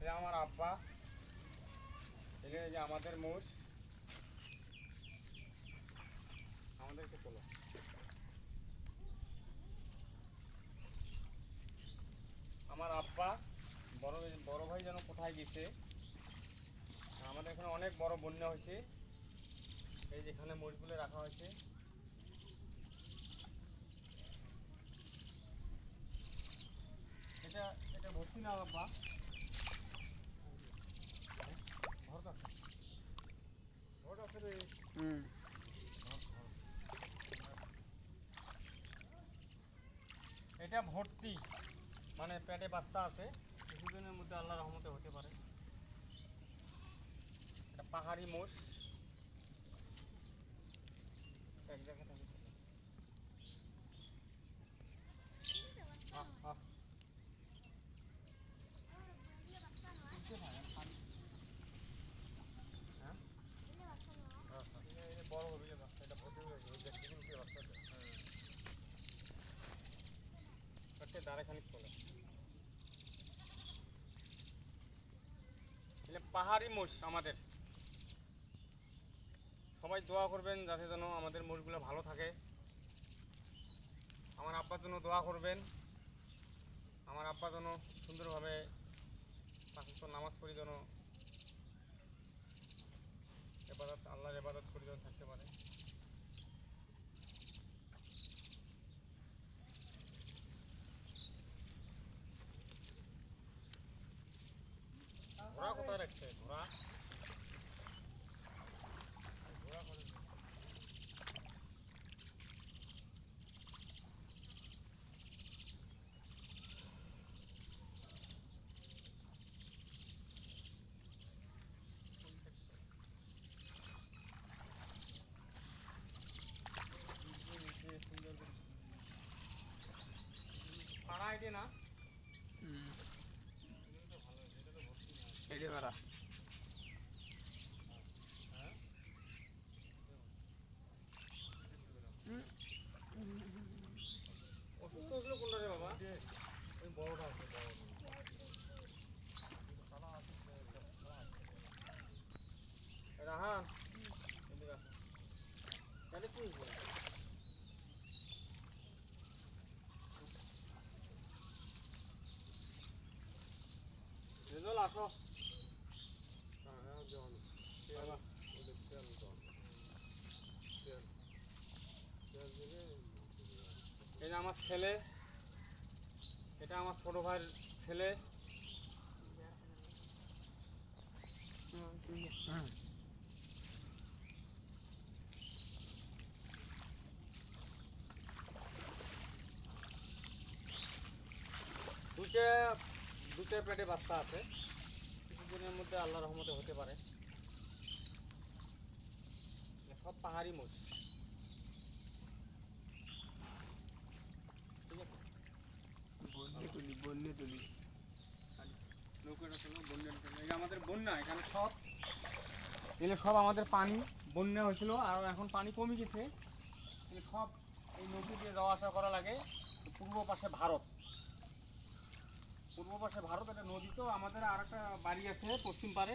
এটা আমার আব্বা, এই যে আমাদের মোষ, আমাদেরকে চলো। আমার আব্বা বড় বড় ভাই যেন কোথায় গেছে। আমাদের এখানে অনেক বড় বন্যা হয়েছে, এই যেখানে মোষগুলো রাখা হয়েছে। এটা এটা ভর্তি না আব্বা, ভরত আছে, ভরত আছে রে। এটা ভর্তি, মানে পেটে বাচ্চা আছে, কিছুদিনের মধ্যে আল্লাহর রহমতে হতে পারে। এটা পাহাড়ি মোষ, এক জায়গায় থাকে। বড় হবে যে বাচ্চা, এটা ভর্তি হয়ে গেছে, বাচ্চাটা দাঁড়ে খানিক চলে। পাহাড়ি মোষ আমাদের, সবাই দোয়া করবেন যাতে যেন আমাদের মোষগুলো ভালো থাকে। আমার আব্বার জন্য দোয়া করবেন, আমার আব্বা যেন সুন্দরভাবে পাঁচ ওয়াক্ত নামাজ পড়ি, যেন এবাদত, আল্লাহর এবাদত করি যেন থাকতে পারে। ঘোড়া কোথায় রাখছে? ঘোড়া পাড়া আইডি না, পাড়া অসুস্থ হয়েছিল কোনটা রে বাবা? ওই বড়টা আছে, রাহান এদিকে আছে। তাহলে কি হয়েছে? রেজল আসো। এটা আমার ছেলে, এটা আমার ছোট ভাইয়ের ছেলে। দুইটা পেটে বাচ্চা আছে, কিছুদিনের মধ্যে আল্লাহর রহমতে হতে পারে। সব পাহাড়ি মোষ, ঠিক আছে। বন্যে তুলি নৌকাটা চলো, বন্যাটা চলো। এই আমাদের বন্যা, এখানে সব এগুলো সব আমাদের পানি, বন্যা হয়েছিল, আর এখন পানি কমে গেছে। এগুলো সব এই নদী দিয়ে যাওয়া আসা করা লাগে। পূর্ব পাশে ভারত, পূর্ব পাশে ভারত, একটা নদী। তো আমাদের আর একটা বাড়ি আছে পশ্চিম পারে,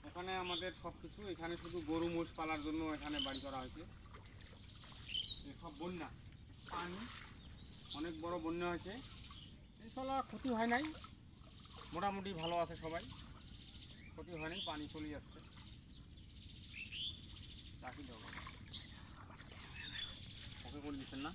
এখানে আমাদের সব কিছু, এখানে শুধু গরু মোষ পালার জন্য এখানে বাড়ি করা হয়েছে। সব বন্যা, পানি, অনেক বড় বন্যা হয়েছে। ইনশাল্লাহ ক্ষতি হয় নাই, মোটামুটি ভালো আছে সবাই, ক্ষতি হয় নাই, পানি চলে যাচ্ছে। রাখি দেবো, ওকে করে দিচ্ছেন না।